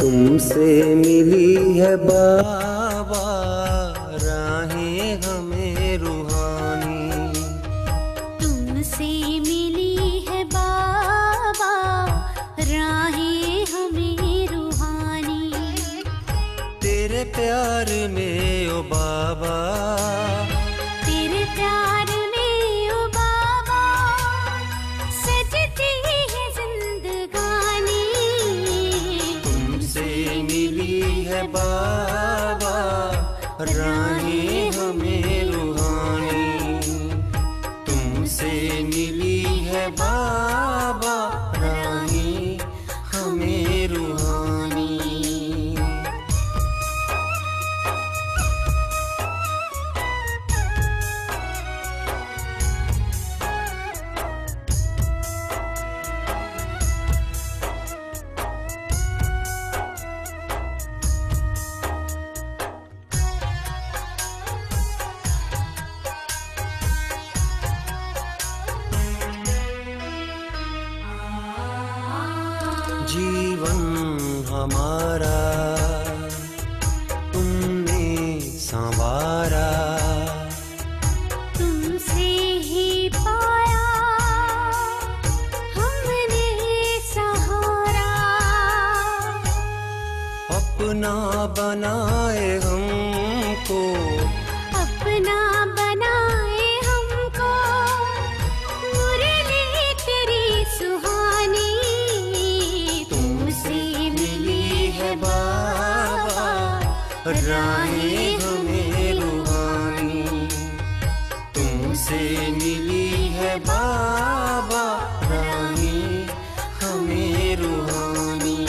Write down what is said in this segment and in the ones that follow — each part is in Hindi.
तुमसे मिली है बाबा राहें हमें रूहानी, तुमसे मिली है बाबा राहें हमें रूहानी। तेरे प्यार में ओ बाबा, तेरे प्यार में ओ बाबा सजती है जिंदगानी। तुमसे मिली है बाबा राहें हमें रूहानी, तुमसे मिली है बाबा राहें हमें रूहानी। जीवन हमारा तुमने संवारा, तुमसे ही पाया हमने सहारा। अपना बनाए हमको, अपना बनाए हमको मुरली तेरी सुहानी। तुमसे मिली है बाबा राहें हमें रूहानी, तुमसे मिली है बाबा राहें हमें रूहानी।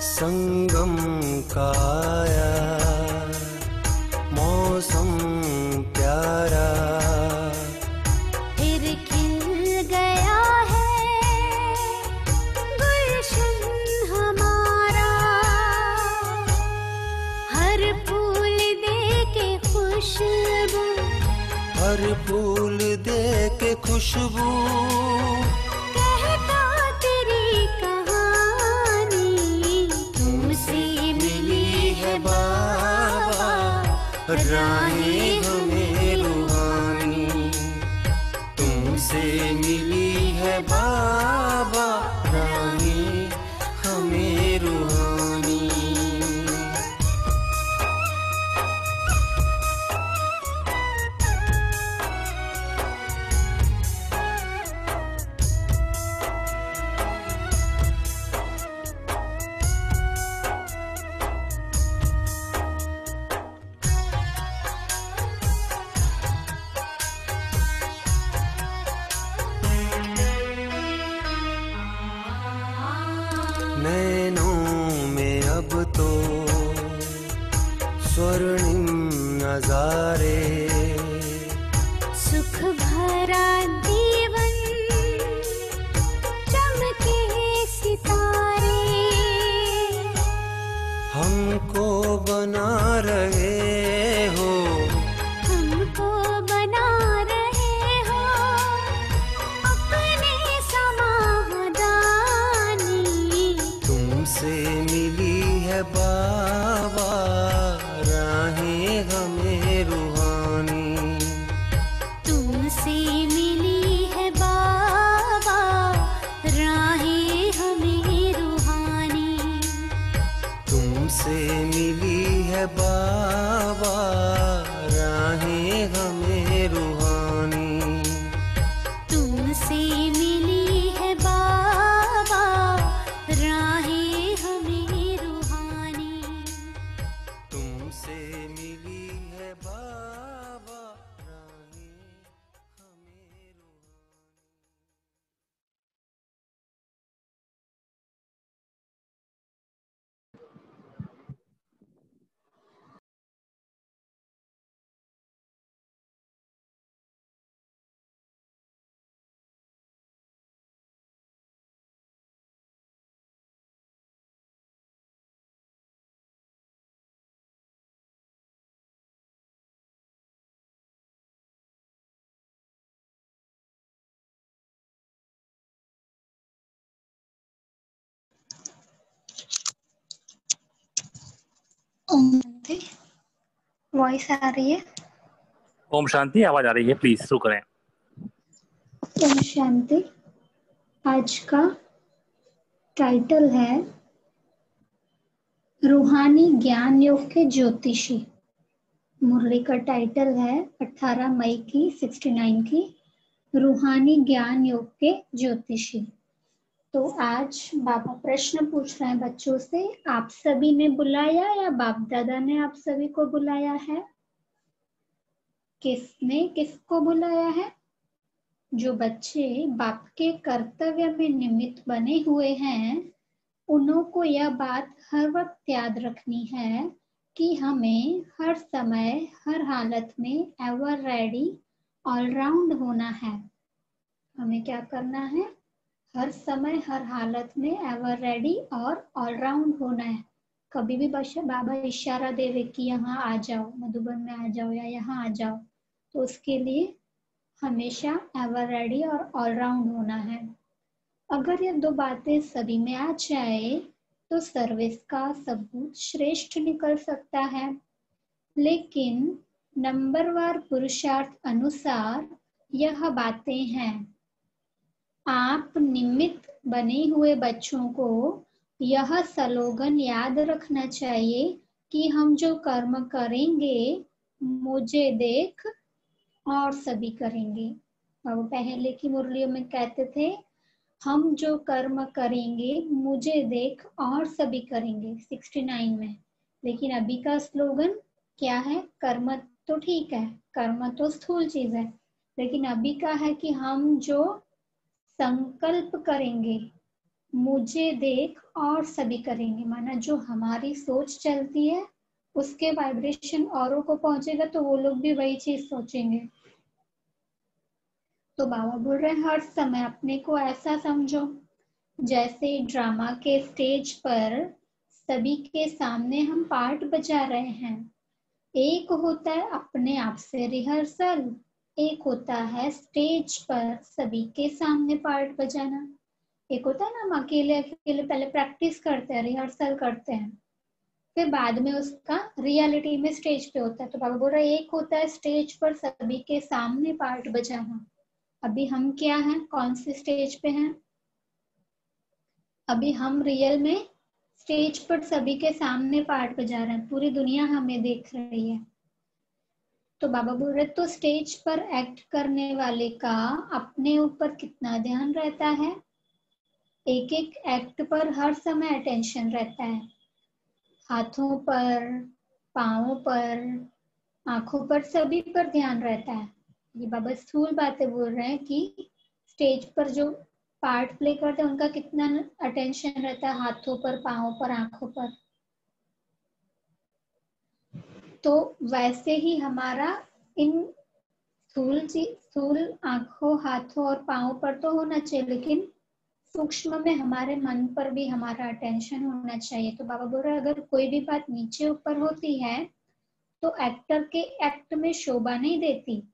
संगम का आया मौसम प्यारा, फिर खिल गया है गुलशन हमारा। हर फूल दे के खुशबू, हर फूल दे के खुशबू, कहता तेरी कहानी। तुमसे मिली है बाबा राहें हमें रूहानी, तुमसे मिली है बाबा राहें स्वर्णिम नजारे, सुख भरा जीवन, चमके सितारे, हमको बना रहे हो, हमको बना रहे हो अपने समाधानी। तुमसे मिली है बाबा राहें हमें रूहानी, तुमसे मिली है बाबा राहें हमें रूहानी। तुमसे मिली है बाबा राहें हमें रूहानी, तुमसे मिली है बाबा राहें हमें रूहानी। तुमसे मिली है बाबा राहें हमें रूहानी। वॉइस आ रही है? ओम शांति, आवाज आ रही है, प्लीज शुरू करें। ओम शांति। आज का टाइटल है रूहानी ज्ञान योग के ज्योतिषी। मुरली का टाइटल है 18 मई की 69 की, रूहानी ज्ञान योग के ज्योतिषी। तो आज बाबा प्रश्न पूछ रहे हैं बच्चों से, आप सभी ने बुलाया या बाप दादा ने आप सभी को बुलाया है? किसने किसको बुलाया है? जो बच्चे बाप के कर्तव्य में निमित्त बने हुए हैं, उन्हों को यह बात हर वक्त याद रखनी है कि हमें हर समय हर हालत में एवर रेडी ऑलराउंड होना है। हमें क्या करना है? हर समय हर हालत में एवर रेडी और ऑलराउंड होना है। कभी भी बाबा इशारा देवे कि यहाँ आ जाओ, मधुबन में आ जाओ या यहाँ आ जाओ, तो उसके लिए हमेशा एवर रेडी और ऑलराउंड होना है। अगर ये दो बातें सभी में आ जाए तो सर्विस का सबूत श्रेष्ठ निकल सकता है। लेकिन नंबरवार पुरुषार्थ अनुसार यह बातें हैं। आप निमित्त बने हुए बच्चों को यह स्लोगन याद रखना चाहिए कि हम जो कर्म करेंगे मुझे देख और सभी करेंगे। और पहले की मुरलियों में कहते थे, हम जो कर्म करेंगे मुझे देख और सभी करेंगे 69 में। लेकिन अभी का स्लोगन क्या है? कर्म तो ठीक है, कर्म तो स्थूल चीज है, लेकिन अभी का है कि हम जो संकल्प करेंगे मुझे देख और सभी करेंगे, माना जो हमारी सोच चलती है उसके वाइब्रेशन औरों को पहुंचेगा तो वो लोग भी वही चीज सोचेंगे। तो बाबा बोल रहे हैं हर समय अपने को ऐसा समझो जैसे ड्रामा के स्टेज पर सभी के सामने हम पार्ट बजा रहे हैं। एक होता है अपने आप से रिहर्सल, एक होता है स्टेज पर सभी के सामने पार्ट बजाना। एक होता है ना हम अकेले अकेले पहले प्रैक्टिस करते हैं, रिहर्सल करते हैं, फिर बाद में उसका रियलिटी में स्टेज पे होता है। तो बाबा बोल रहे एक होता है स्टेज पर सभी के सामने पार्ट बजाना। अभी हम क्या हैं, कौन से स्टेज पे हैं? अभी हम रियल में स्टेज पर सभी के सामने पार्ट बजा रहे हैं, पूरी दुनिया हमें देख रही है। तो बाबा बोल रहे तो स्टेज पर एक्ट करने वाले का अपने ऊपर कितना ध्यान रहता है? एक एक एक्ट पर हर समय अटेंशन रहता है, हाथों पर, पाँवों पर, आंखों पर, सभी पर ध्यान रहता है। ये बाबा स्थूल बातें बोल रहे हैं कि स्टेज पर जो पार्ट प्ले करते हैं उनका कितना अटेंशन रहता है हाथों पर, पाँवों पर, आंखों पर। तो वैसे ही हमारा इन स्थूल आंखों, हाथों और पांव पर तो होना चाहिए, लेकिन सूक्ष्म में हमारे मन पर भी हमारा अटेंशन होना चाहिए। तो बाबा बोल रहे हैं अगर कोई भी बात नीचे ऊपर होती है तो एक्टर के एक्ट में शोभा नहीं देती।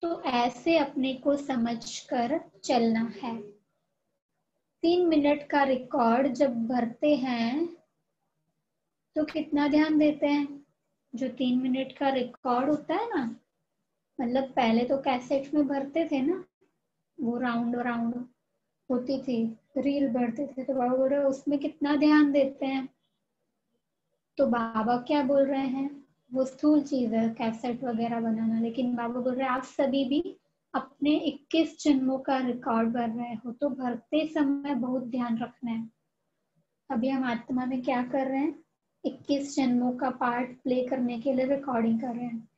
तो ऐसे अपने को समझकर चलना है। 3 मिनट का रिकॉर्ड जब भरते हैं तो कितना ध्यान देते हैं? जो 3 मिनट का रिकॉर्ड होता है ना, मतलब पहले तो कैसेट में भरते थे ना, वो राउंड राउंड होती थी, रील भरते थे, तो बाबा बोल रहे हैं उसमें कितना ध्यान देते हैं। तो बाबा क्या बोल रहे हैं, वो स्थूल चीज है कैसेट वगैरह बनाना, लेकिन बाबा बोल रहे हैं आप सभी भी अपने 21 जन्मों का रिकॉर्ड भर रहे हो, तो भरते समय बहुत ध्यान रखना है। अभी हम आत्मा में क्या कर रहे हैं, 21 जन्मों का पार्ट प्ले करने के लिए रिकॉर्डिंग कर रहे हैं।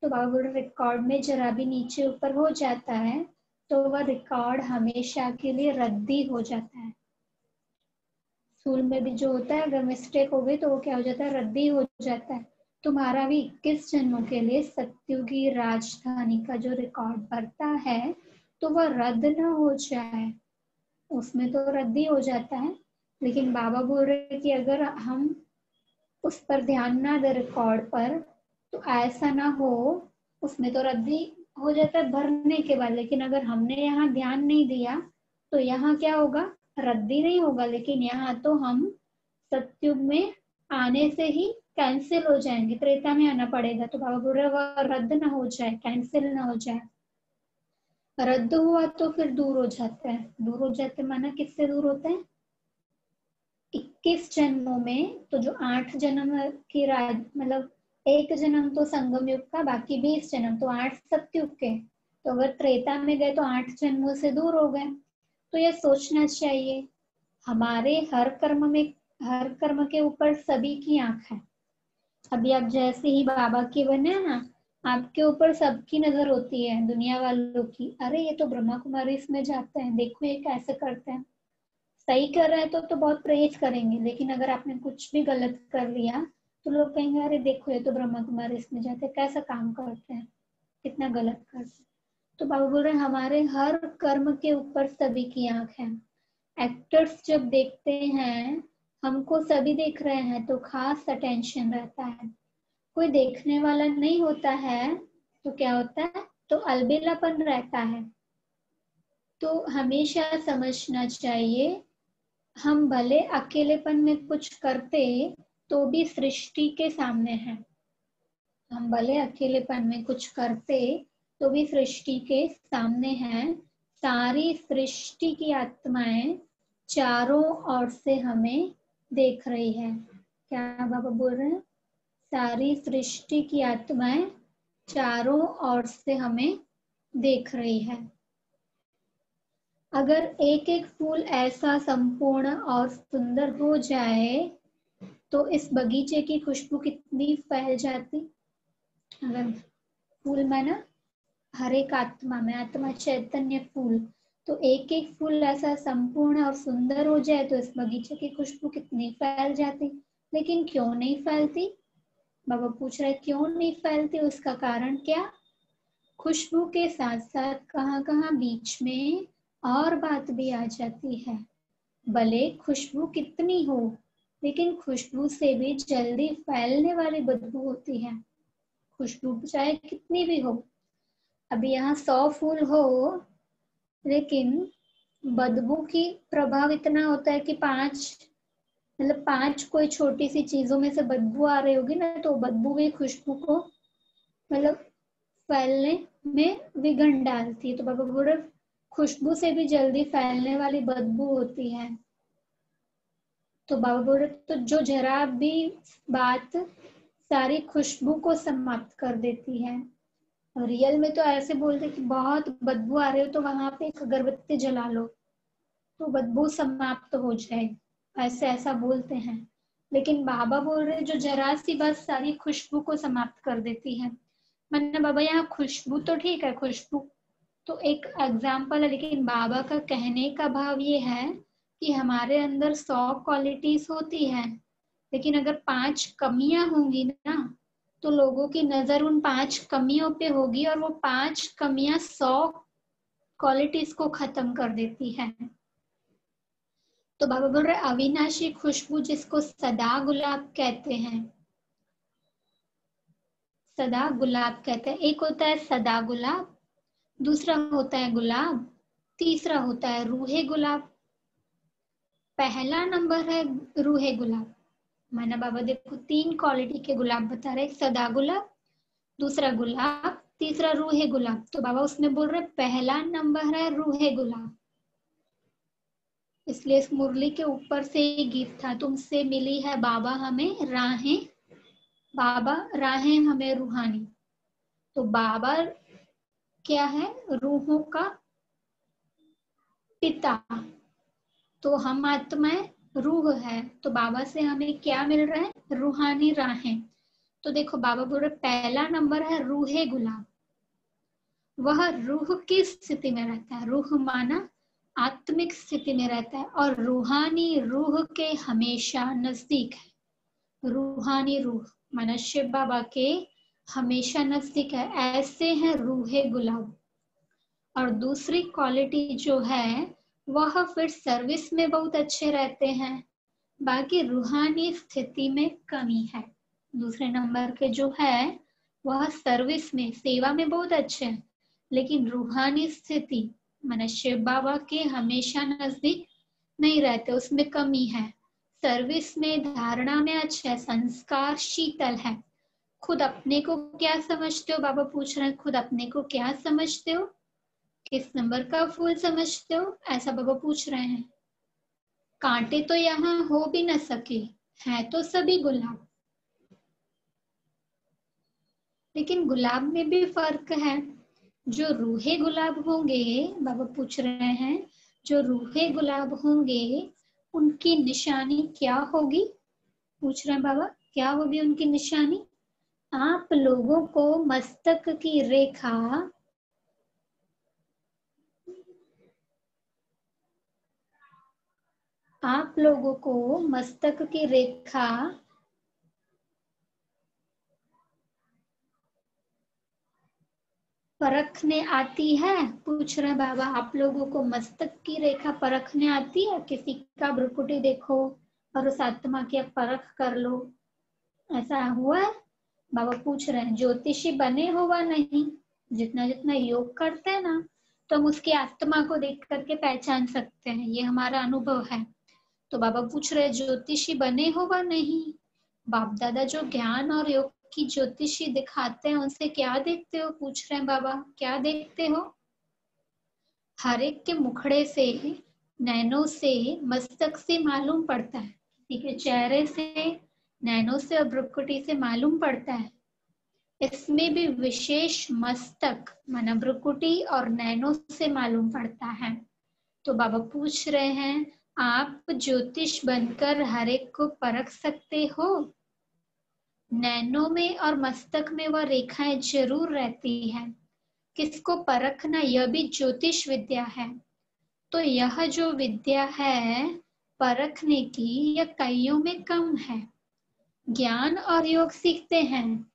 तो बाबा बोल रहे रिकॉर्ड में जरा भी नीचे ऊपर हो जाता है तो वह रिकॉर्ड हमेशा के लिए रद्दी हो जाता है। स्कूल में भी जो होता है, अगर मिस्टेक हो गई तो वो क्या हो जाता है, रद्दी हो जाता है। तुम्हारा भी 21 जन्मों के लिए सत्युगी राजधानी का जो रिकॉर्ड बनता है तो वह रद्द ना हो जाए, उसमें तो रद्दी हो जाता है। लेकिन बाबा बोल रहे कि अगर हम उस पर ध्यान ना दे रिकॉर्ड पर तो ऐसा ना हो, उसमें तो रद्दी हो जाता है भरने के बाद, लेकिन अगर हमने यहाँ ध्यान नहीं दिया तो यहाँ क्या होगा, रद्दी नहीं होगा, लेकिन यहाँ तो हम सत्युग में आने से ही कैंसिल हो जाएंगे, त्रेता में आना पड़ेगा। तो बाबा बोल रहे वह रद्द ना हो जाए, कैंसिल ना हो जाए। रद्द हुआ तो फिर दूर हो जाता है। दूर हो जाते माना किससे दूर होता है, 21 जन्मों में तो जो 8 जन्म की मतलब एक जन्म तो संगम युग का, बाकी 20 जन्म तो 8 सत्युग के। तो अगर त्रेता में गए तो 8 जन्मों से दूर हो गए। तो यह सोचना चाहिए हमारे हर कर्म के ऊपर सभी की आंख है। अभी आप जैसे ही बाबा के बने ना, आपके ऊपर सबकी नजर होती है, दुनिया वालों की। अरे ये तो ब्रह्मा कुमारी इसमें जाते हैं, देखो ये कैसे करते हैं। सही कर रहे हैं तो बहुत प्रेज करेंगे, लेकिन अगर आपने कुछ भी गलत कर लिया तो लोग कहेंगे अरे देखो ये तो ब्रह्मा कुमारी इसमें जाते हैं, कैसा काम करते हैं, कितना गलत करते हैं। तो बाबा बोल रहे हैं हमारे हर कर्म के ऊपर सभी की आंख है। एक्टर्स जब देखते हैं, हमको सभी देख रहे हैं तो खास अटेंशन रहता है। कोई देखने वाला नहीं होता है तो क्या होता है, तो अलबेलापन रहता है। तो हमेशा समझना चाहिए हम भले अकेलेपन में कुछ करते तो भी सृष्टि के सामने हैं। हम भले अकेलेपन में कुछ करते तो भी सृष्टि के सामने हैं। सारी सृष्टि की आत्माएं चारों ओर से हमें देख रही है। क्या बाबा बोल रहे हैं, सारी सृष्टि की आत्माएं चारों ओर से हमें देख रही है। अगर एक एक फूल ऐसा संपूर्ण और सुंदर हो जाए तो इस बगीचे की खुशबू कितनी फैल जाती। अगर फूल में ना, हर एक आत्मा में, आत्मा चैतन्य फूल, तो एक एक फूल ऐसा संपूर्ण और सुंदर हो जाए तो इस बगीचे की खुशबू कितनी फैल जाती। लेकिन क्यों नहीं फैलती, बाबा पूछ रहे क्यों नहीं फैलती, उसका कारण क्या। खुशबू के साथ साथ कहाँ कहाँ बीच में और बात भी आ जाती है। भले खुशबू कितनी हो, लेकिन खुशबू से भी जल्दी फैलने वाली बदबू होती है। खुशबू चाहे कितनी भी हो, अभी यहाँ 100 फूल हो, लेकिन बदबू की प्रभाव इतना होता है कि 5 कोई छोटी सी चीजों में से बदबू आ रही होगी ना, तो बदबू भी खुशबू को मतलब फैलने में विघ्न डालती है। तो बाबा बोल रहे खुशबू से भी जल्दी फैलने वाली बदबू होती है। तो बाबा बोल रहे तो जो जरा भी बात सारी खुशबू को समाप्त कर देती है। रियल में तो ऐसे बोलते कि बहुत बदबू आ रही हो तो वहां पे एक अगरबत्ती जला लो तो बदबू समाप्त हो जाए, ऐसा बोलते हैं। लेकिन बाबा बोल रहे जो जरा सी बात सारी खुशबू को समाप्त कर देती है। मैंने बाबा यहाँ खुशबू तो ठीक है, खुशबू तो एक एग्जाम्पल है, लेकिन बाबा का कहने का भाव ये है कि हमारे अंदर 100 क्वालिटीज होती है, लेकिन अगर 5 कमियां होंगी ना तो लोगों की नजर उन 5 कमियों पे होगी और वो 5 कमियां 100 क्वालिटीज को खत्म कर देती है। तो बाबा बोल रहे अविनाशी खुशबू जिसको सदा गुलाब कहते हैं, सदा गुलाब कहते हैं। एक होता है सदा गुलाब, दूसरा होता है गुलाब, तीसरा होता है रूहे गुलाब। पहला नंबर है रूहे गुलाब। माना बाबा देखो 3 क्वालिटी के गुलाब बता रहे, सदा गुलाब, दूसरा गुलाब, तीसरा रूहे गुलाब। तो बाबा उसमें बोल रहे पहला नंबर है रूहे गुलाब। इसलिए इस मुरली के ऊपर से ये गीत था, तुमसे मिली है बाबा हमें राहें, बाबा राहें हमें रूहानी। तो बाबा क्या है? रूहों का पिता। तो हम आत्माएं रूह है, तो बाबा से हमें क्या मिल रहा है? रूहानी राहें। तो देखो बाबा बोल रहे पहला नंबर है रूहे गुलाब। वह रूह की स्थिति में रहता है, रूह माना आत्मिक स्थिति में रहता है, और रूहानी रूह के हमेशा नजदीक है। रूहानी रूह माना शिव बाबा के हमेशा नजदीक है, ऐसे हैं रूहे गुलाब। और दूसरी क्वालिटी जो है वह फिर सर्विस में बहुत अच्छे रहते हैं, बाकी रूहानी स्थिति में कमी है। दूसरे नंबर के जो है वह सर्विस में, सेवा में बहुत अच्छे हैं, लेकिन रूहानी स्थिति माना शिव बाबा के हमेशा नजदीक नहीं रहते, उसमें कमी है। सर्विस में, धारणा में अच्छा है, संस्कार शीतल है। खुद अपने को क्या समझते हो? बाबा पूछ रहे हैं खुद अपने को क्या समझते हो, किस नंबर का फूल समझते हो, ऐसा बाबा पूछ रहे हैं। कांटे तो यहाँ हो भी न सके, हैं तो सभी गुलाब, लेकिन गुलाब में भी फर्क है। जो रूहे गुलाब होंगे, बाबा पूछ रहे हैं, जो रूहे गुलाब होंगे उनकी निशानी क्या होगी? पूछ रहे हैं बाबा क्या होगी उनकी निशानी? आप लोगों को मस्तक की रेखा, आप लोगों को मस्तक की रेखा परखने आती है? पूछ रहे बाबा आप लोगों को मस्तक की रेखा परखने आती है? किसी का भ्रुकुटी देखो और उस आत्मा की परख कर लो, ऐसा हुआ है? बाबा पूछ रहे हैं ज्योतिषी बने हो वा नहीं, जितना जितना योग करते हैं ना तो हम उसकी आत्मा को देख करके पहचान सकते हैं, ये हमारा अनुभव है। तो बाबा पूछ रहे ज्योतिषी बने हो वा नहीं? बाप दादा जो ज्ञान और योग की ज्योतिषी दिखाते हैं उनसे क्या देखते हो? पूछ रहे हैं बाबा क्या देखते हो? हर एक के मुखड़े से, नैनों से, मस्तक से मालूम पड़ता है, किसी के चेहरे से, नैनों से और भ्रुकुटी से मालूम पड़ता है। इसमें भी विशेष मस्तक माना भ्रुकुटी और नैनों से मालूम पड़ता है। तो बाबा पूछ रहे हैं आप ज्योतिष बनकर हर एक को परख सकते हो? नैनों में और मस्तक में वह रेखाएं जरूर रहती है, किसको परखना यह भी ज्योतिष विद्या है। तो यह जो विद्या है परखने की, यह कईयों में कम है। ज्ञान और योग सीखते हैं,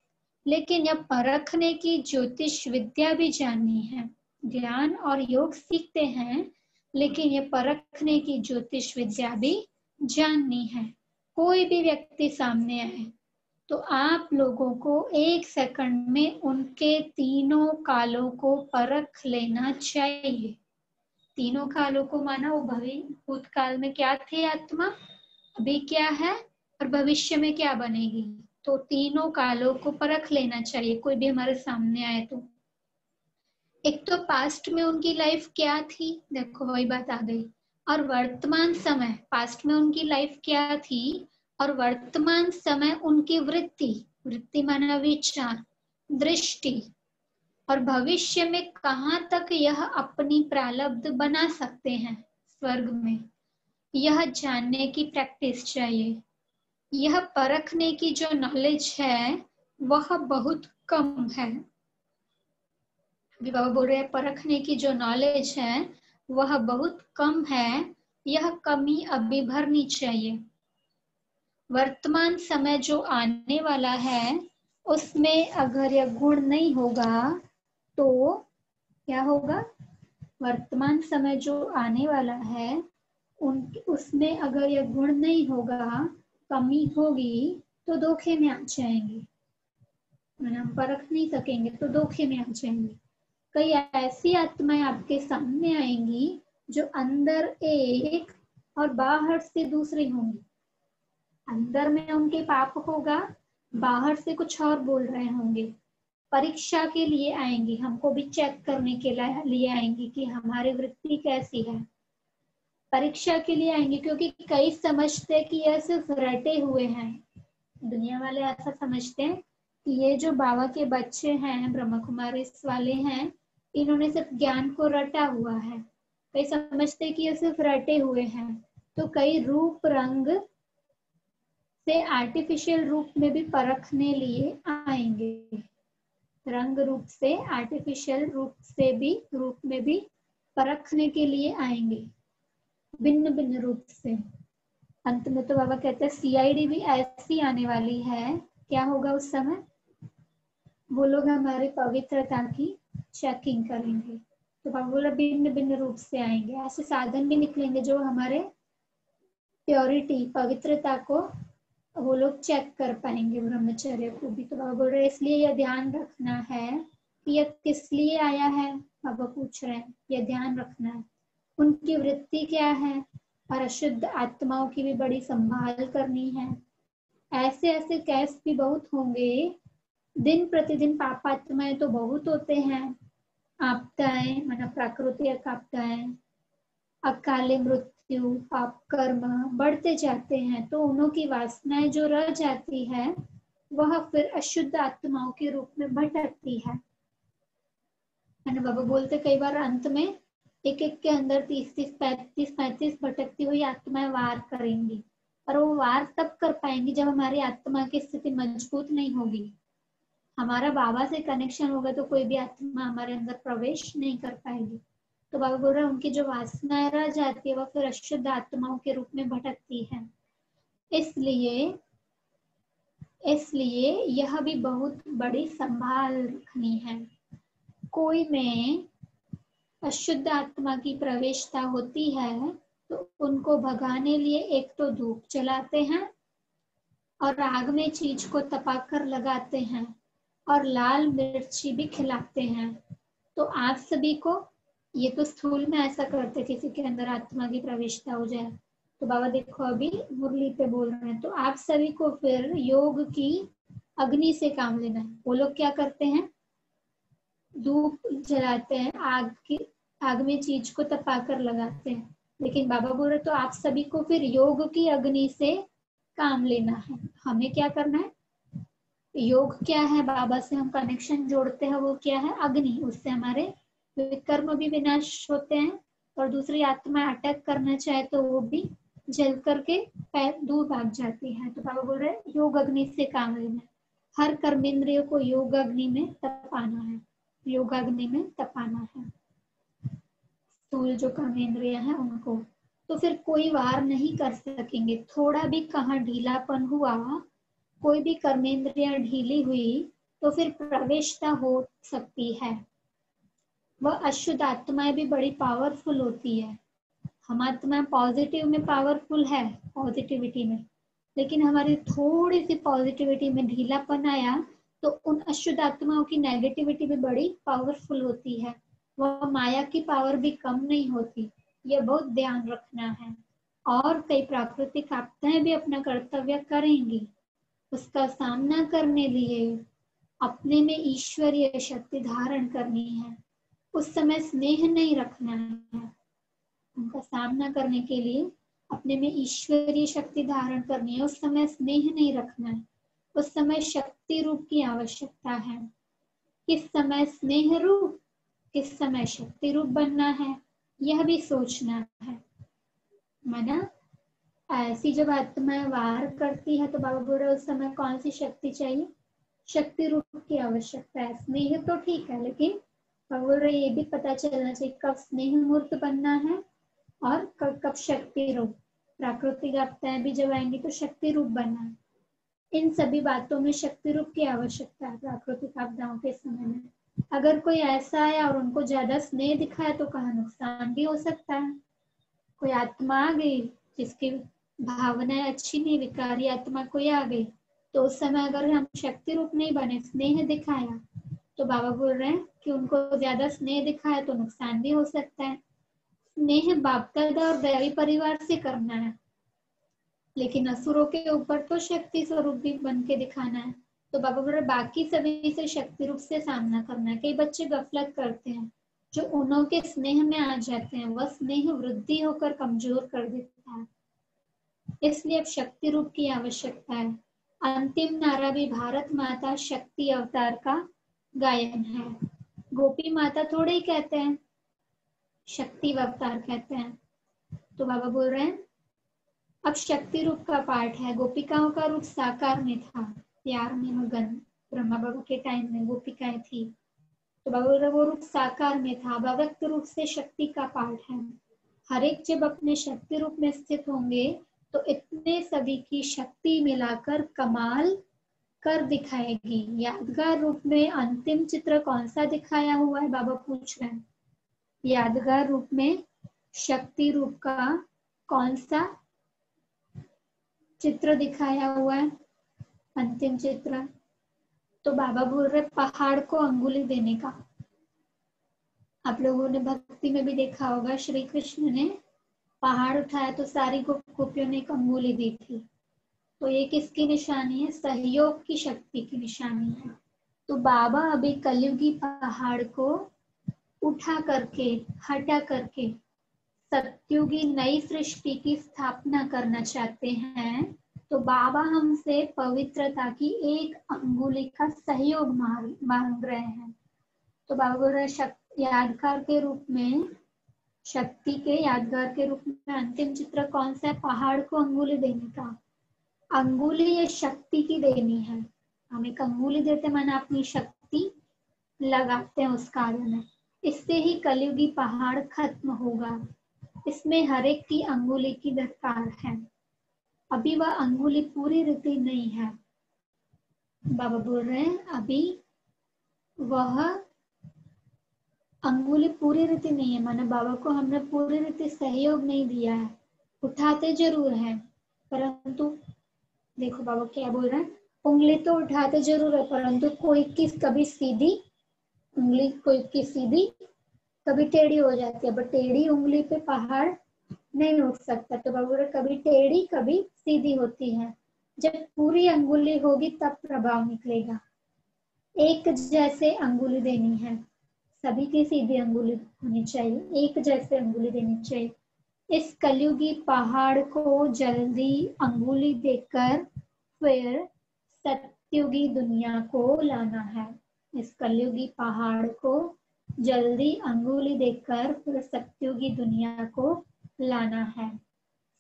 लेकिन यह परखने की ज्योतिष विद्या भी जाननी है। ज्ञान और योग सीखते हैं, लेकिन यह परखने की ज्योतिष विद्या भी जाननी है। कोई भी व्यक्ति सामने आए तो आप लोगों को 1 सेकंड में उनके तीनों कालों को परख लेना चाहिए। तीनों कालों को माना वो भूतकाल में क्या थे आत्मा, अभी क्या है और भविष्य में क्या बनेगी। तो तीनों कालों को परख लेना चाहिए कोई भी हमारे सामने आए तो। एक तो पास्ट में उनकी लाइफ क्या थी, देखो वही बात आ गई, और वर्तमान समय, पास्ट में उनकी लाइफ क्या थी और वर्तमान समय उनकी वृत्ति माना विचार, दृष्टि, और भविष्य में कहाँ तक यह अपनी प्रारब्ध बना सकते हैं स्वर्ग में, यह जानने की प्रैक्टिस चाहिए। यह परखने की जो नॉलेज है वह बहुत कम है। अभी बाबा बोल रहे हैं परखने की जो नॉलेज है वह बहुत कम है, यह कमी अभी भरनी चाहिए। वर्तमान समय जो आने वाला है उसमें अगर यह गुण नहीं होगा तो क्या होगा? वर्तमान समय जो आने वाला है उसमें अगर यह गुण नहीं होगा, कमी होगी, तो धोखे में आ जाएंगे। हम परख नहीं सकेंगे तो धोखे में आ जाएंगे। कई ऐसी आत्माएं आपके सामने आएंगी जो अंदर एक और बाहर से दूसरी होंगी। अंदर में उनके पाप होगा, बाहर से कुछ और बोल रहे होंगे। परीक्षा के लिए आएंगी, हमको भी चेक करने के लिए आएंगी कि हमारी वृत्ति कैसी है। परीक्षा के लिए आएंगे क्योंकि कई समझते हैं कि यह सिर्फ रटे हुए हैं। दुनिया वाले ऐसा समझते हैं कि ये जो बाबा के बच्चे हैं, ब्रह्मा कुमारी वाले हैं, इन्होंने सिर्फ ज्ञान को रटा हुआ है। कई समझते हैं कि ये सिर्फ रटे हुए हैं। तो कई रूप रंग से आर्टिफिशियल रूप में भी परखने लिए आएंगे। रंग रूप से आर्टिफिशियल रूप में भी परखने के लिए आएंगे, भिन्न भिन्न रूप से। अंत में तो बाबा कहते हैं सीआईडी भी ऐसी आने वाली है। क्या होगा उस समय? वो लोग हमारी पवित्रता की चेकिंग करेंगे। तो बाबा बोला भिन्न भिन्न रूप से आएंगे। ऐसे साधन भी निकलेंगे जो हमारे प्योरिटी, पवित्रता को वो लोग चेक कर पाएंगे, ब्रह्मचर्य को भी। तो बाबा बोल रहे इसलिए यह ध्यान रखना है कि यह किस लिए आया है। बाबा पूछ रहे हैं, यह ध्यान रखना है उनकी वृत्ति क्या है, और अशुद्ध आत्माओं की भी बड़ी संभाल करनी है। ऐसे ऐसे केस भी बहुत होंगे। दिन प्रतिदिन पापात्माएं तो बहुत होते हैं। आपदाएं, माना प्राकृतिक आपदाएं, अकाले मृत्यु, पाप कर्म बढ़ते जाते हैं। तो उन्हों की वासनाएं जो रह जाती है वह फिर अशुद्ध आत्माओं के रूप में भटकती है। बाबा बोलते कई बार अंत में एक एक के अंदर 30-35 भटकती हुई आत्माएं वार करेंगी। पर वो वार तब कर पाएंगी जब हमारी आत्मा की स्थिति मजबूत नहीं होगी। हमारा बाबा से कनेक्शन होगा तो कोई भी आत्मा हमारे अंदर प्रवेश नहीं कर पाएगी। तो बाबा बोल रहे हैं उनकी जो वासनाएं रह जाती है वह फिर अशुद्ध आत्माओं के रूप में भटकती है। इसलिए यह भी बहुत बड़ी संभाल रखनी है। कोई में अशुद्ध आत्मा की प्रवेशता होती है तो उनको भगाने लिए एक तो धूप जलाते हैं और आग में चीज को तपाकर लगाते हैं और लाल मिर्ची भी खिलाते हैं। तो आप सभी को, ये तो स्थूल में ऐसा करते किसी के अंदर आत्मा की प्रवेशता हो जाए। तो बाबा देखो अभी मुरली पे बोल रहे हैं, तो आप सभी को फिर योग की अग्नि से काम लेना है। वो लोग क्या करते हैं? धूप जलाते हैं, आग में चीज को तपाकर लगाते हैं। लेकिन बाबा बोल रहे तो आप सभी को फिर योग की अग्नि से काम लेना है। हमें क्या करना है? योग क्या है? बाबा से हम कनेक्शन जोड़ते हैं, वो क्या है? अग्नि। उससे हमारे विकर्म भी विनाश होते हैं और दूसरी आत्मा अटैक करना चाहे तो वो भी जल करके दूर भाग जाती है। तो बाबा बोल रहे हैं योग अग्नि से काम लेना है। हर कर्मेंद्रिय को योग अग्नि में तपाना है, योगाग्नि में तपाना है, स्थूल जो कर्मेंद्रिय है उनको। तो फिर कोई वार नहीं कर सकेंगे। थोड़ा भी कहाँ ढीलापन हुआ, कोई भी कर्मेंद्रिय ढीली हुई तो फिर प्रवेशता हो सकती है। वह अशुद्ध आत्माएं भी बड़ी पावरफुल होती है। हम आत्माएं पॉजिटिव में पावरफुल है, पॉजिटिविटी में, लेकिन हमारी थोड़ी सी पॉजिटिविटी में ढीलापन आया तो उन अशुद्ध आत्माओं की नेगेटिविटी भी बड़ी पावरफुल होती है। वह माया की पावर भी कम नहीं होती। यह बहुत ध्यान रखना है। और कई प्राकृतिक आपदाएं भी अपना कर्तव्य करेंगी। उसका सामना करने लिए अपने में ईश्वरीय शक्ति धारण करनी है। उस समय स्नेह नहीं रखना है। उनका सामना करने के लिए अपने में ईश्वरीय शक्ति धारण करनी है। उस समय स्नेह नहीं रखना है। उस समय शक्ति रूप की आवश्यकता है। किस समय स्नेह रूप, किस समय शक्ति रूप बनना है, यह भी सोचना है। माना ऐसी जब आत्मा वार करती है तो बाबा बोल रहे उस समय कौन सी शक्ति चाहिए? शक्ति रूप की आवश्यकता है। स्नेह तो ठीक है, लेकिन बाबा बोल रहे ये भी पता चलना चाहिए कब स्नेह मूर्त बनना है और कब शक्ति रूप। प्राकृतिक आपदाएं भी जब आएंगी तो शक्ति रूप बनना है। इन सभी बातों में शक्ति रूप की आवश्यकता है प्राकृतिक आपदाओं के समय में। अगर कोई ऐसा है और उनको ज्यादा स्नेह दिखाए तो कहाँ नुकसान भी हो सकता है। कोई आत्मा आ गई जिसकी भावनाएं अच्छी नहीं, विकारी आत्मा कोई आ गई, तो उस समय अगर हम शक्ति रूप नहीं बने, स्नेह दिखाया, तो बाबा बोल रहे हैं कि उनको ज्यादा स्नेह दिखाया तो नुकसान भी हो सकता है। स्नेह बाप दादा और दैवी परिवार से करना है, लेकिन असुरों के ऊपर तो शक्ति स्वरूप भी बन के दिखाना है। तो बाबा बोल रहे बाकी सभी से शक्ति रूप से सामना करना है। कई बच्चे गफलत करते हैं, जो उन्हों के स्नेह में आ जाते हैं, वह स्नेह वृद्धि होकर कमजोर कर देता है। इसलिए अब शक्ति रूप की आवश्यकता है। अंतिम नारा भी भारत माता शक्ति अवतार का गायन है। गोपी माता थोड़े ही कहते हैं, शक्ति अवतार कहते हैं। तो बाबा बोल रहे हैं अब शक्ति रूप का पाठ है। गोपिकाओं का रूप साकार में था, प्यार में मगन। ब्रह्मा बाबा के टाइम में गोपिकाएं थी, तो बाबा बोल रहे वो रूप साकार में था। अव्यक्त रूप से शक्ति का पाठ है। हर एक जब अपने शक्ति रूप में स्थित होंगे तो इतने सभी की शक्ति मिलाकर कमाल कर दिखाएगी। यादगार रूप में अंतिम चित्र कौन सा दिखाया हुआ है, बाबा पूछ रहे हैं। यादगार रूप में शक्ति रूप का कौन सा चित्र दिखाया हुआ है, अंतिम चित्र? तो बाबा बोल रहे पहाड़ को अंगुली देने का। आप लोगों ने भक्ति में भी देखा होगा, श्री कृष्ण ने पहाड़ उठाया तो सारी गोपियों ने एक अंगुली दी थी। तो ये किसकी निशानी है? सहयोग की शक्ति की निशानी है। तो बाबा अभी कलयुगी पहाड़ को उठा करके, हटा करके सत्युगी नई सृष्टि की स्थापना करना चाहते हैं। तो बाबा हमसे पवित्रता की एक अंगुली का सहयोग मांग रहे हैं। तो बाबा बोल रहे यादगार के रूप में, शक्ति के यादगार के रूप में अंतिम चित्र कौन सा है? पहाड़ को अंगुली देने का। अंगुली ये शक्ति की देनी है। हम एक अंगुली देते माने अपनी शक्ति लगाते हैं उस कार्य में। इससे ही कलयुगी पहाड़ खत्म होगा। इसमें हर एक की अंगुली की दरकार है। अभी वह अंगुली पूरी रीति नहीं है। बाबा बोल रहे हैं अभी वह अंगुली पूरी रीति नहीं है, माने बाबा को हमने पूरी रीति सहयोग नहीं दिया है। उठाते जरूर है, परंतु देखो बाबा क्या बोल रहे हैं, उंगली तो उठाते जरूर है, परंतु कोई की कभी सीधी उंगली, कोई की सीधी कभी टेढ़ी हो जाती है। बट टेढ़ी उंगली पे पहाड़ नहीं उठ सकता। तो बाबा बोल रहे कभी टेढ़ी कभी सीधी होती है। जब पूरी अंगुली होगी तब प्रभाव निकलेगा। एक जैसे अंगुली देनी है, सभी की सीधी अंगुली होनी चाहिए, एक जैसे अंगुली देनी चाहिए। इस कलयुगी पहाड़ को जल्दी अंगुली देकर फिर सत्युगी दुनिया को लाना है। इस कलयुगी पहाड़ को जल्दी अंगुली देकर फिर सत्युगी दुनिया को लाना है।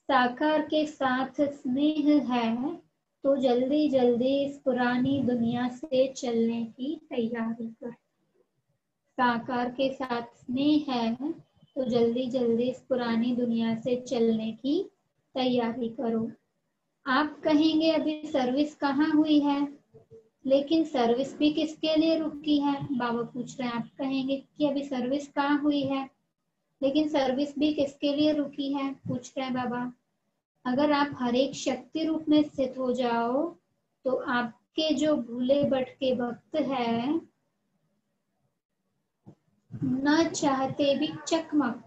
साकार के साथ स्नेह है तो जल्दी जल्दी इस पुरानी दुनिया से चलने की तैयारी कर। साकार के साथ स्नेह है तो जल्दी जल्दी इस पुरानी दुनिया से चलने की तैयारी करो। आप कहेंगे अभी सर्विस कहाँ हुई है, लेकिन सर्विस भी किसके लिए रुकी है? बाबा पूछ रहे हैं। आप कहेंगे कि अभी सर्विस कहाँ हुई है, लेकिन सर्विस भी किसके लिए रुकी है? पूछ रहे हैं बाबा। अगर आप हर एक शक्ति रूप में स्थित हो जाओ तो आपके जो भूले भटके भक्त है, न चाहते भी चकमक,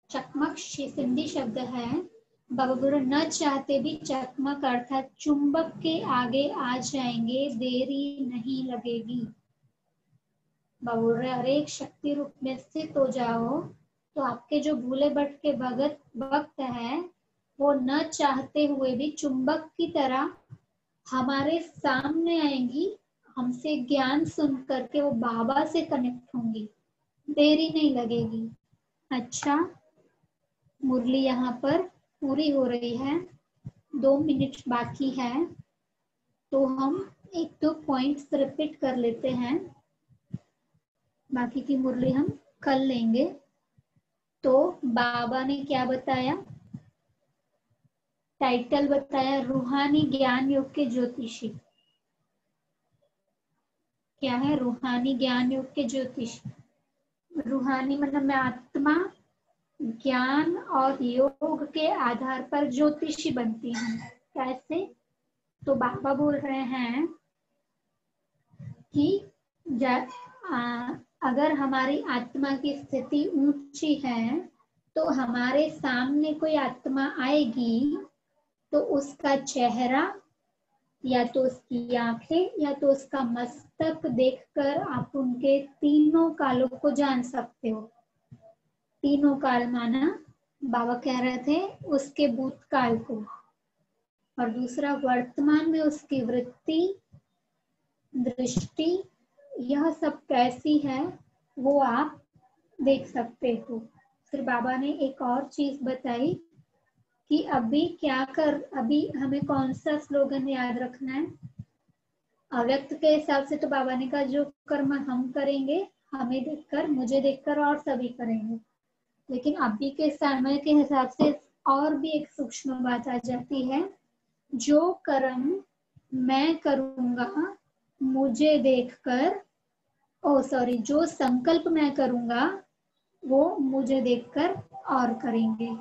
चकमक सिंधी शब्द है। बाबा बोल रहे न चाहते भी चकमक अर्थात चुंबक के आगे आ जाएंगे, देरी नहीं लगेगी। बाबा बोल रहे हर एक शक्ति रूप में स्थित हो जाओ तो आपके जो भूले भटके भक्त है वो न चाहते हुए भी चुंबक की तरह हमारे सामने आएंगी, हमसे ज्ञान सुन करके वो बाबा से कनेक्ट होंगी, देरी नहीं लगेगी। अच्छा, मुरली यहाँ पर पूरी हो रही है, 2 मिनट बाकी है, तो हम 1-2 पॉइंट्स रिपीट कर लेते हैं, बाकी की मुरली हम कल लेंगे। तो बाबा ने क्या बताया? टाइटल बताया रूहानी ज्ञान योग के ज्योतिषी। क्या है? रूहानी ज्ञान योग के ज्योतिषी। रूहानी मतलब मैं आत्मा, ज्ञान और योग के आधार पर ज्योतिषी बनती हूँ। कैसे? तो बाबा बोल रहे हैं कि अगर हमारी आत्मा की स्थिति ऊंची है तो हमारे सामने कोई आत्मा आएगी तो उसका चेहरा या तो उसकी आंखें या तो उसका मस्तक देखकर आप उनके तीनों कालों को जान सकते हो। तीनों काल माना बाबा कह रहे थे उसके भूतकाल को, और दूसरा वर्तमान में उसकी वृत्ति, दृष्टि, यह सब कैसी है वो आप देख सकते हो। फिर बाबा ने एक और चीज बताई कि अभी हमें कौन सा स्लोगन याद रखना है। अव्यक्त के हिसाब से तो बाबा ने कहा जो कर्म हम करेंगे हमें देखकर, मुझे देखकर और सभी करेंगे, लेकिन अभी के समय के हिसाब से और भी एक सूक्ष्म बात आ जाती है, जो कर्म मैं करूंगा मुझे देखकर, जो संकल्प मैं करूंगा वो मुझे देखकर और करेंगे।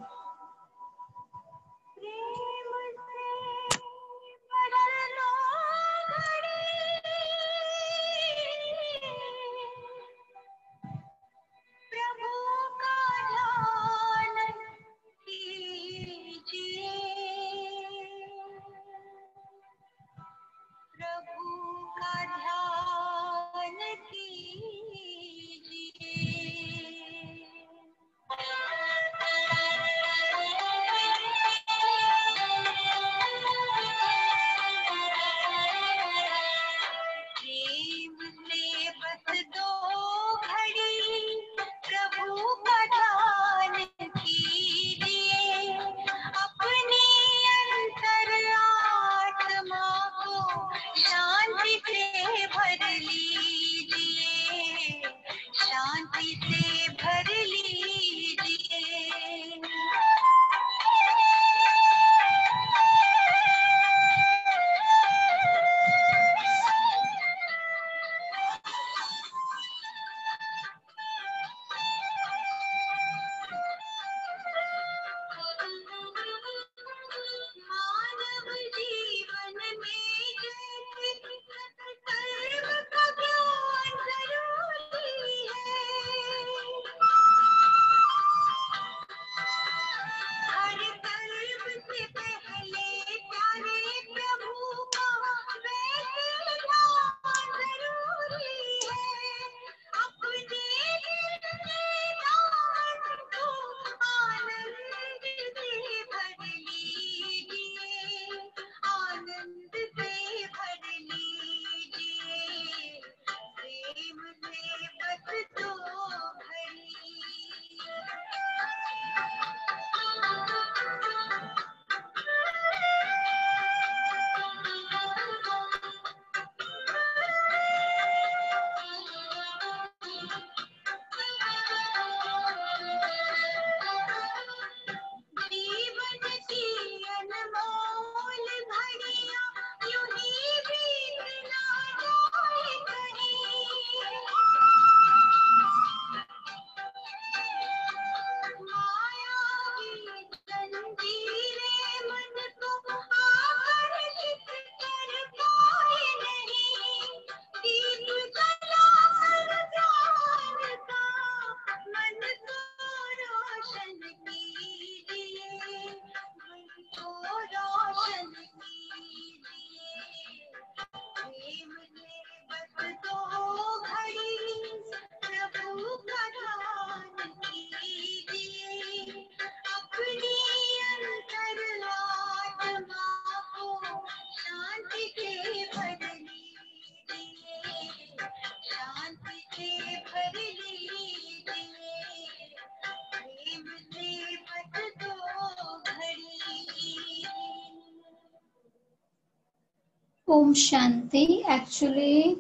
ओम शांति। एक्चुअली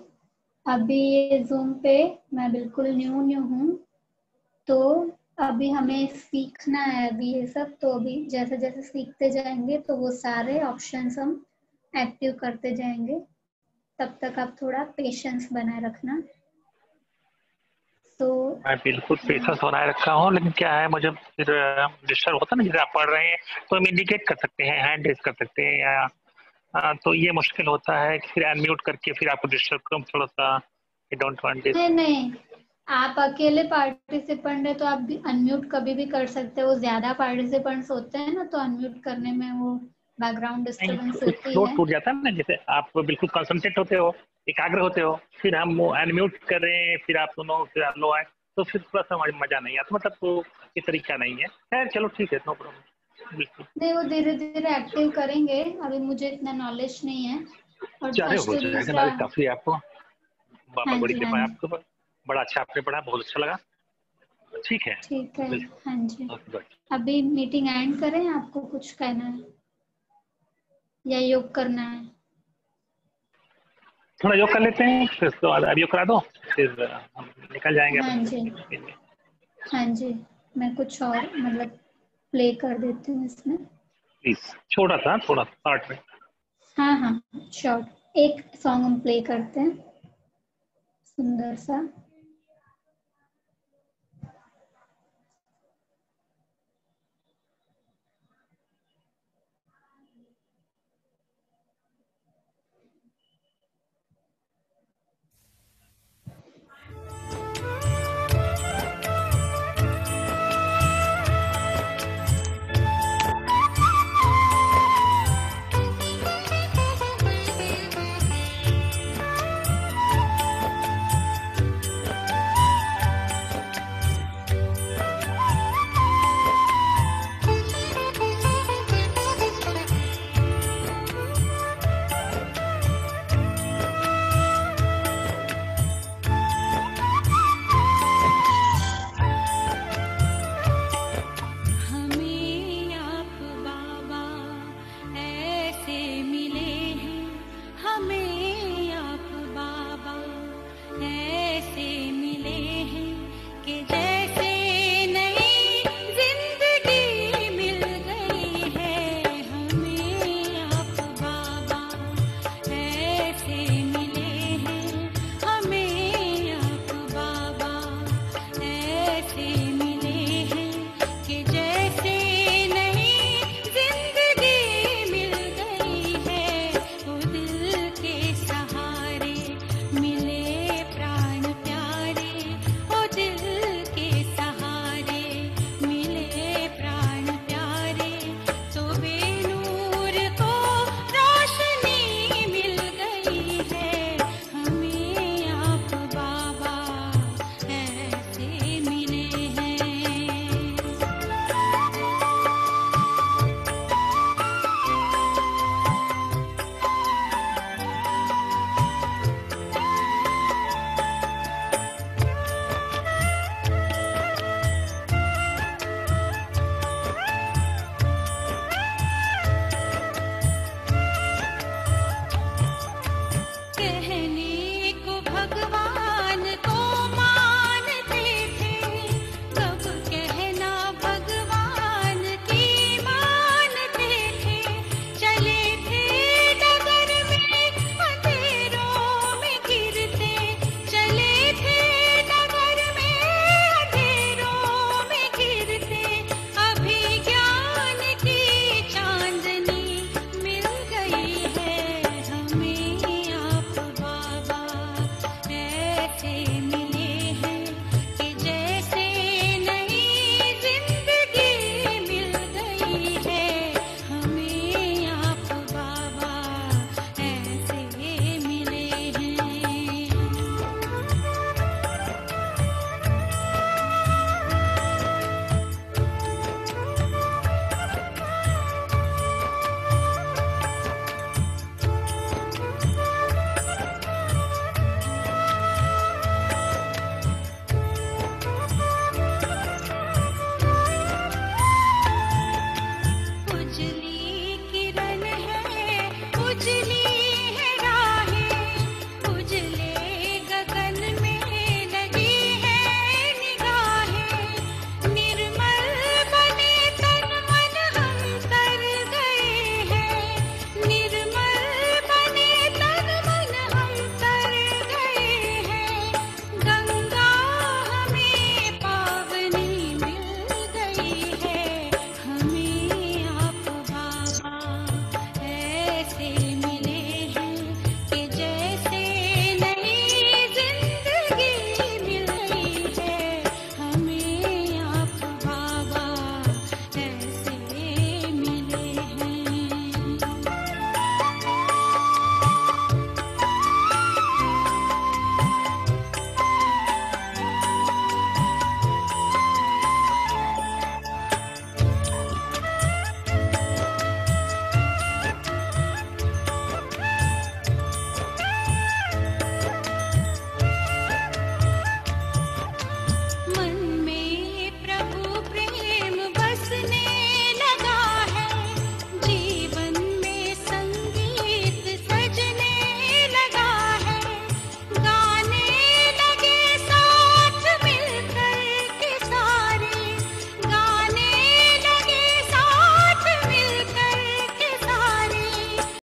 अभी ये जूम पे मैं बिल्कुल न्यू हूँ, तो अभी हमें सीखना है अभी ये सब, तो अभी जैसे जैसे सीखते जाएंगे तो वो सारे ऑप्शंस हम एक्टिव करते जाएंगे। तब तक आप थोड़ा पेशेंस बनाए रखना। तो मैं बिल्कुल पेशेंस बनाए रखा हूँ, लेकिन क्या है, मुझे फिर डिस्टर्ब होता है ना, जैसे आप पढ़ रहे हैं तो हम इंडिकेट कर सकते हैं, हैंड रेज कर सकते हैं, या तो ये मुश्किल होता है कि फिर अनम्यूट करके फिर आपको डिस्टर्ब करूँ थोड़ा सा। I don't want this. नहीं नहीं, आप अकेले पार्टिसिपेंट है तो आप भी अनम्यूट कभी भी कर सकते हो। ज्यादा पार्टिसिपेंट्स होते हैं ना तो अनम्यूट करने में वो बैकग्राउंड नहीं, डिस्टर्बेंस एक होती फ्लो है। टूट जाता है ना, जैसे आप बिल्कुल कंसंट्रेट होते हो, एकाग्र होते हो, फिर हम वो अनम्यूट कर रहे हैं, फिर आप सुनो, फिर आप लो आए, तो फिर थोड़ा सा मजा नहीं आता, मतलब तो ये तरीका नहीं है। खैर चलो ठीक है, नो प्रॉब्लम, बिल्कुल। नहीं, वो धीरे धीरे एक्टिव करेंगे, अभी मुझे इतना नॉलेज नहीं है। और चाहे हो फर्स्ट जाएगा दूसरा। ना, काफी है आपको, बाबा हाँ बड़ी जी, हाँ कृपा है जी। आपके ऊपर। बड़ा अच्छा आपने पढ़ा, बहुत अच्छा लगा। ठीक है, ठीक है। बिल्कुल। हाँ जी। Okay, good. अभी मीटिंग एंड करें, आपको कुछ कहना है या योग करना है? थोड़ा योग कर लेते हैं, फिर उसके बाद अब योग करा दो, फिर हम निकल जाएंगे हाँ अपने जी, मीटिंग के लिए। हाँ जी। मैं कुछ और मतलब प्ले कर देती हूँ इसमें। प्लीज, छोटा सा, थोड़ा शॉर्ट में। हाँ हाँ, शॉर्ट एक सॉन्ग हम प्ले करते हैं, सुंदर सा। हमें आप बाबा ऐसे मिले हैं, हमें आप बाबा ऐसे मिले हैं कि